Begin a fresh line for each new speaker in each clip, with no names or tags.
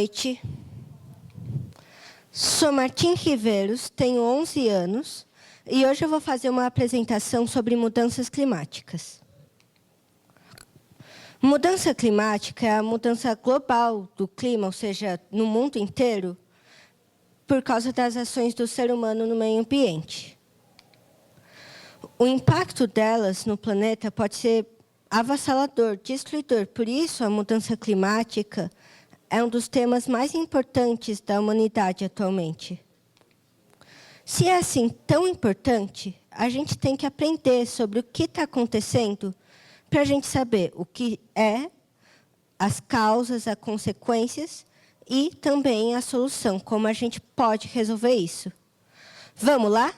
noite. Sou Martim Riveiros, tenho 11 anos e hoje eu vou fazer uma apresentação sobre mudanças climáticas. Mudança climática é a mudança global do clima, ou seja, no mundo inteiro, por causa das ações do ser humano no meio ambiente. O impacto delas no planeta pode ser avassalador, destruidor. Por isso, a mudança climática é um dos temas mais importantes da humanidade atualmente. Se é assim tão importante, a gente tem que aprender sobre o que está acontecendo para a gente saber o que é, as causas, as consequências e também a solução, como a gente pode resolver isso. Vamos lá?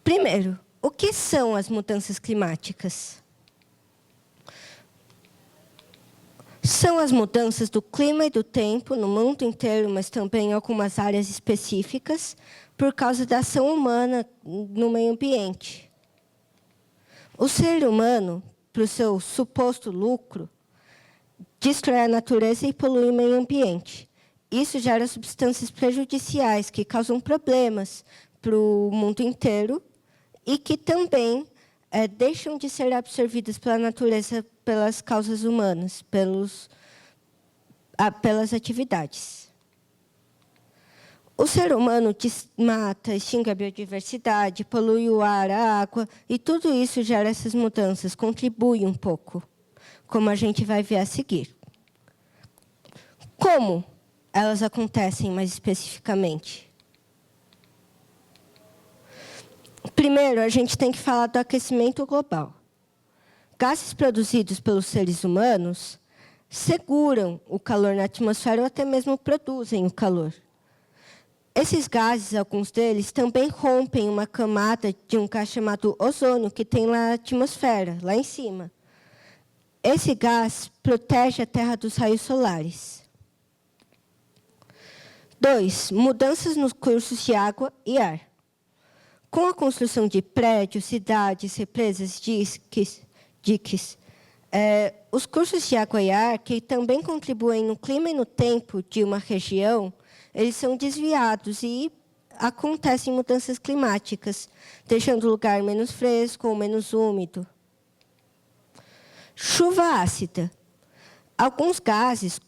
Primeiro, o que são as mudanças climáticas? São as mudanças do clima e do tempo no mundo inteiro, mas também em algumas áreas específicas, por causa da ação humana no meio ambiente. O ser humano, para o seu suposto lucro, destrói a natureza e polui o meio ambiente. Isso gera substâncias prejudiciais que causam problemas para o mundo inteiro e que também deixam de ser absorvidas pela natureza pelas causas humanas, pelas atividades. O ser humano desmata, extingue a biodiversidade, polui o ar, a água, e tudo isso gera essas mudanças, contribui um pouco, como a gente vai ver a seguir. Como elas acontecem mais especificamente? Primeiro, a gente tem que falar do aquecimento global. Gases produzidos pelos seres humanos seguram o calor na atmosfera ou até mesmo produzem o calor. Esses gases, alguns deles, também rompem uma camada de um gás chamado ozônio, que tem na atmosfera, lá em cima. Esse gás protege a Terra dos raios solares. 2. Mudanças nos cursos de água e ar. Com a construção de prédios, cidades, represas, diques, os cursos de água e ar, que também contribuem no clima e no tempo de uma região, eles são desviados e acontecem mudanças climáticas, deixando o lugar menos fresco ou menos úmido. Chuva ácida. Alguns gases,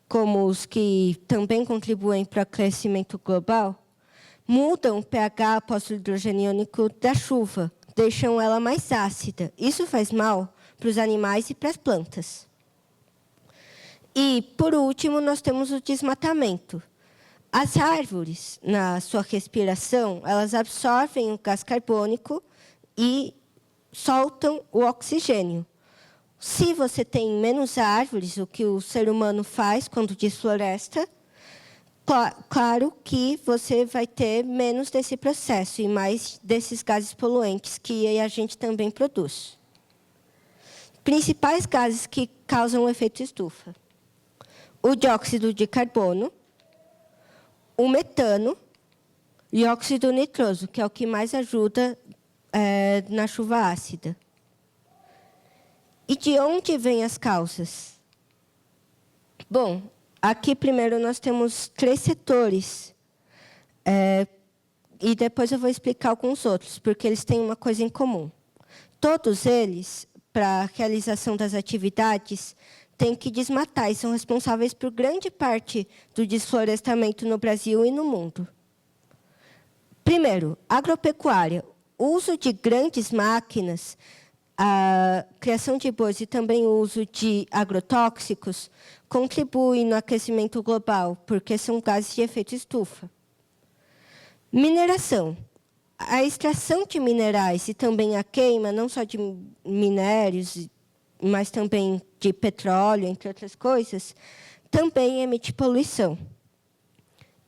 como os que também contribuem para o aquecimento global, mudam o pH apóstolo hidrogênio iônico da chuva, deixam ela mais ácida. Isso faz mal para os animais e para as plantas. E, por último, nós temos o desmatamento. As árvores, na sua respiração, elas absorvem o gás carbônico e soltam o oxigênio. Se você tem menos árvores, o que o ser humano faz quando desfloresta, claro que você vai ter menos desse processo e mais desses gases poluentes que a gente também produz. Principais gases que causam o efeito estufa: o dióxido de carbono, o metano e o óxido nitroso, que é o que mais ajuda na chuva ácida. E de onde vêm as causas? Bom, aqui primeiro nós temos 3 setores, e depois eu vou explicar alguns outros, porque eles têm uma coisa em comum. Todos eles, para a realização das atividades, têm que desmatar e são responsáveis por grande parte do desflorestamento no Brasil e no mundo. Primeiro, agropecuária. O uso de grandes máquinas, a criação de bois e também o uso de agrotóxicos contribui no aquecimento global, porque são gases de efeito estufa. Mineração. A extração de minerais e também a queima, não só de minérios, mas também de petróleo, entre outras coisas, também emite poluição.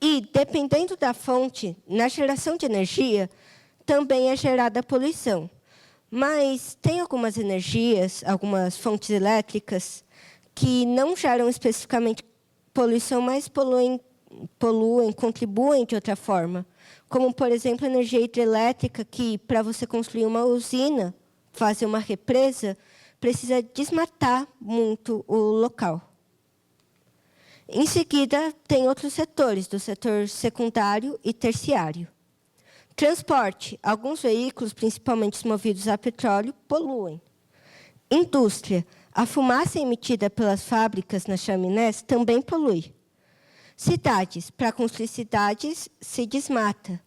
E, dependendo da fonte, na geração de energia, também é gerada poluição. Mas tem algumas energias, algumas fontes elétricas, que não geram especificamente poluição, mas poluem, contribuem de outra forma. Como, por exemplo, a energia hidrelétrica, que, para você construir uma usina, fazer uma represa, precisa desmatar muito o local. Em seguida, tem outros setores, do setor secundário e terciário. Transporte. Alguns veículos, principalmente os movidos a petróleo, poluem. Indústria. A fumaça emitida pelas fábricas nas chaminés também polui. Cidades. Para construir cidades, se desmata.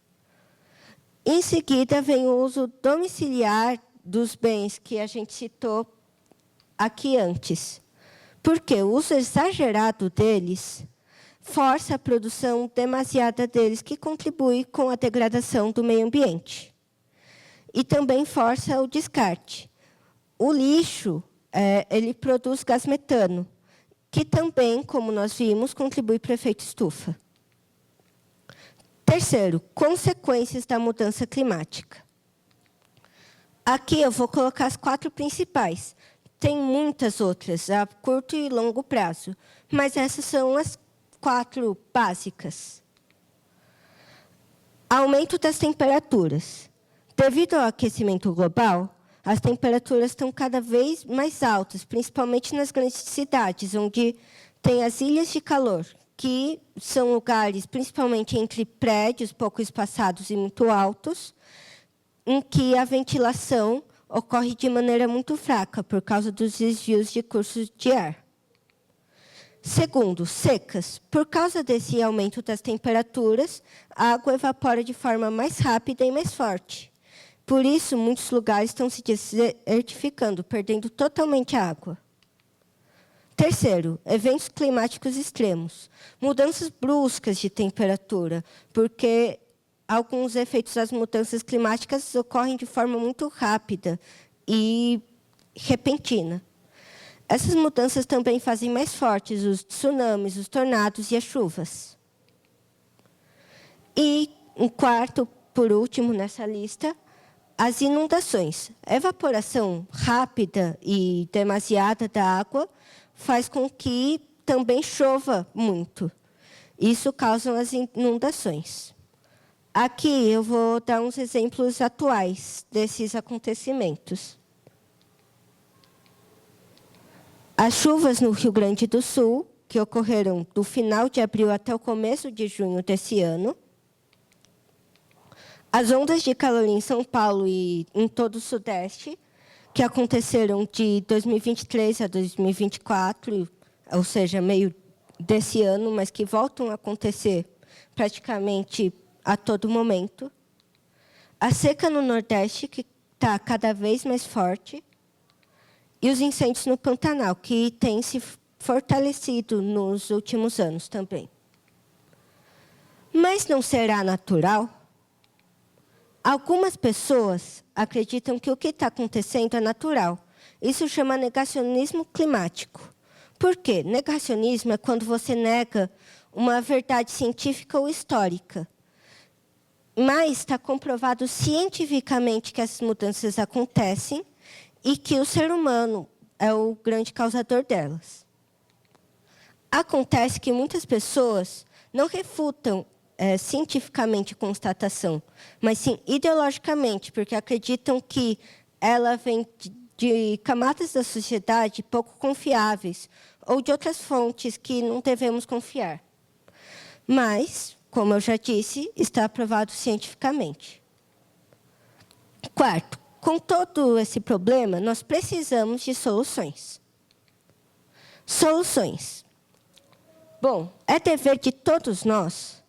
Em seguida, vem o uso domiciliar dos bens que a gente citou aqui antes. Porque o uso exagerado deles força a produção demasiada deles, que contribui com a degradação do meio ambiente. E também força o descarte. O lixo, ele produz gás metano, que também, como nós vimos, contribui para o efeito estufa. Terceiro, consequências da mudança climática. Aqui eu vou colocar as 4 principais. Tem muitas outras, a curto e longo prazo, mas essas são as 4 básicas. Aumento das temperaturas. Devido ao aquecimento global, as temperaturas estão cada vez mais altas, principalmente nas grandes cidades, onde tem as ilhas de calor, que são lugares, principalmente entre prédios pouco espaçados e muito altos, em que a ventilação ocorre de maneira muito fraca, por causa dos desvios de cursos de ar. Segundo, secas. Por causa desse aumento das temperaturas, a água evapora de forma mais rápida e mais forte. Por isso, muitos lugares estão se desertificando, perdendo totalmente a água. Terceiro, eventos climáticos extremos. Mudanças bruscas de temperatura, porque alguns efeitos das mudanças climáticas ocorrem de forma muito rápida e repentina. Essas mudanças também fazem mais fortes os tsunamis, os tornados e as chuvas. E, em quarto, por último, nessa lista, as inundações. A evaporação rápida e demasiada da água faz com que também chova muito. Isso causa as inundações. Aqui eu vou dar uns exemplos atuais desses acontecimentos. As chuvas no Rio Grande do Sul, que ocorreram do final de abril até o começo de junho desse ano. As ondas de calor em São Paulo e em todo o Sudeste, que aconteceram de 2023 a 2024, ou seja, meio desse ano, mas que voltam a acontecer praticamente a todo momento. A seca no Nordeste, que está cada vez mais forte. E os incêndios no Pantanal, que têm se fortalecido nos últimos anos também. Mas não será natural? Algumas pessoas acreditam que o que está acontecendo é natural. Isso chama negacionismo climático. Por quê? Negacionismo é quando você nega uma verdade científica ou histórica. Mas está comprovado cientificamente que essas mudanças acontecem e que o ser humano é o grande causador delas. Acontece que muitas pessoas não refutam cientificamente a constatação, mas sim ideologicamente, porque acreditam que ela vem de camadas da sociedade pouco confiáveis ou de outras fontes que não devemos confiar. Mas, como eu já disse, está provado cientificamente. Quarto, com todo esse problema, nós precisamos de soluções. Soluções. Bom, é dever de todos nós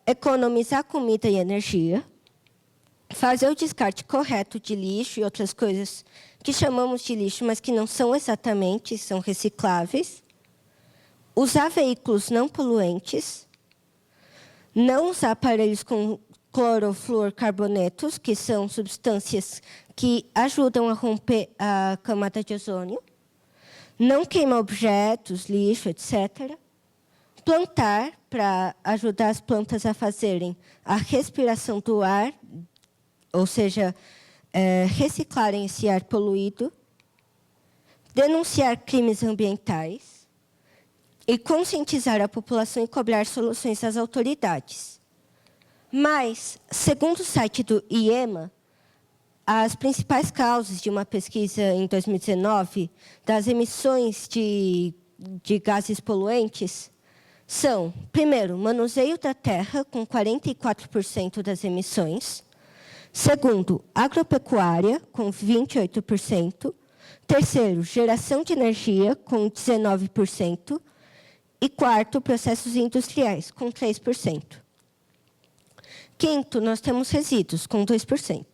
economizar comida e energia, fazer o descarte correto de lixo e outras coisas que chamamos de lixo, mas que não são exatamente, são recicláveis, usar veículos não poluentes, não usar aparelhos com clorofluorcarbonetos, que são substâncias que ajudam a romper a camada de ozônio, não queimar objetos, lixo, etc. Plantar, para ajudar as plantas a fazerem a respiração do ar, ou seja, reciclarem esse ar poluído, denunciar crimes ambientais e conscientizar a população e cobrar soluções às autoridades. Mas, segundo o site do IEMA, as principais causas de uma pesquisa em 2019 das emissões de gases poluentes são, primeiro, manuseio da terra, com 44% das emissões. Segundo, agropecuária, com 28%. Terceiro, geração de energia, com 19%. E quarto, processos industriais, com 3%. Quinto, nós temos resíduos, com 2%.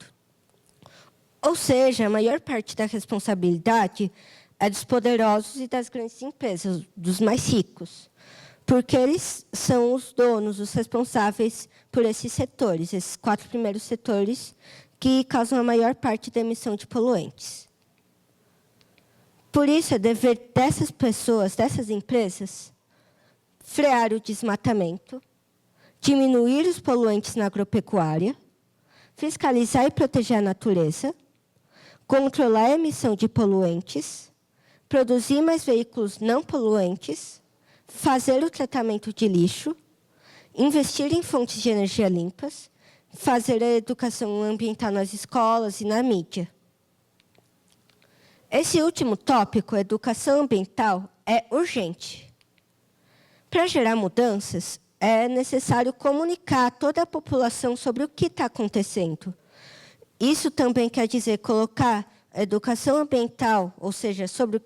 Ou seja, a maior parte da responsabilidade é dos poderosos e das grandes empresas, dos mais ricos, porque eles são os donos, os responsáveis por esses setores, esses 4 primeiros setores que causam a maior parte da emissão de poluentes. Por isso, é dever dessas pessoas, dessas empresas, frear o desmatamento, diminuir os poluentes na agropecuária, fiscalizar e proteger a natureza, controlar a emissão de poluentes, produzir mais veículos não poluentes, fazer o tratamento de lixo, investir em fontes de energia limpas, fazer a educação ambiental nas escolas e na mídia. Esse último tópico, educação ambiental, é urgente. Para gerar mudanças, é necessário comunicar a toda a população sobre o que está acontecendo. Isso também quer dizer colocar a educação ambiental, ou seja, sobre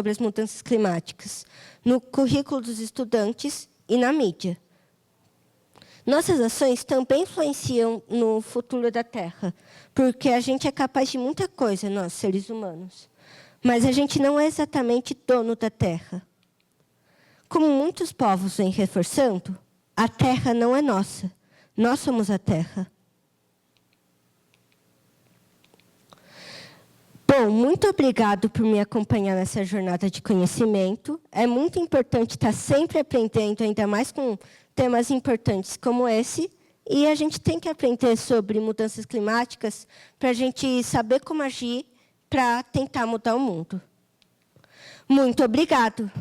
as mudanças climáticas, no currículo dos estudantes e na mídia. Nossas ações também influenciam no futuro da Terra, porque a gente é capaz de muita coisa, nós, seres humanos. Mas a gente não é exatamente dono da Terra. Como muitos povos vêm reforçando, a Terra não é nossa. Nós somos a Terra. Bom, muito obrigado por me acompanhar nessa jornada de conhecimento. É muito importante estar sempre aprendendo, ainda mais com temas importantes como esse. E a gente tem que aprender sobre mudanças climáticas para a gente saber como agir para tentar mudar o mundo. Muito obrigado.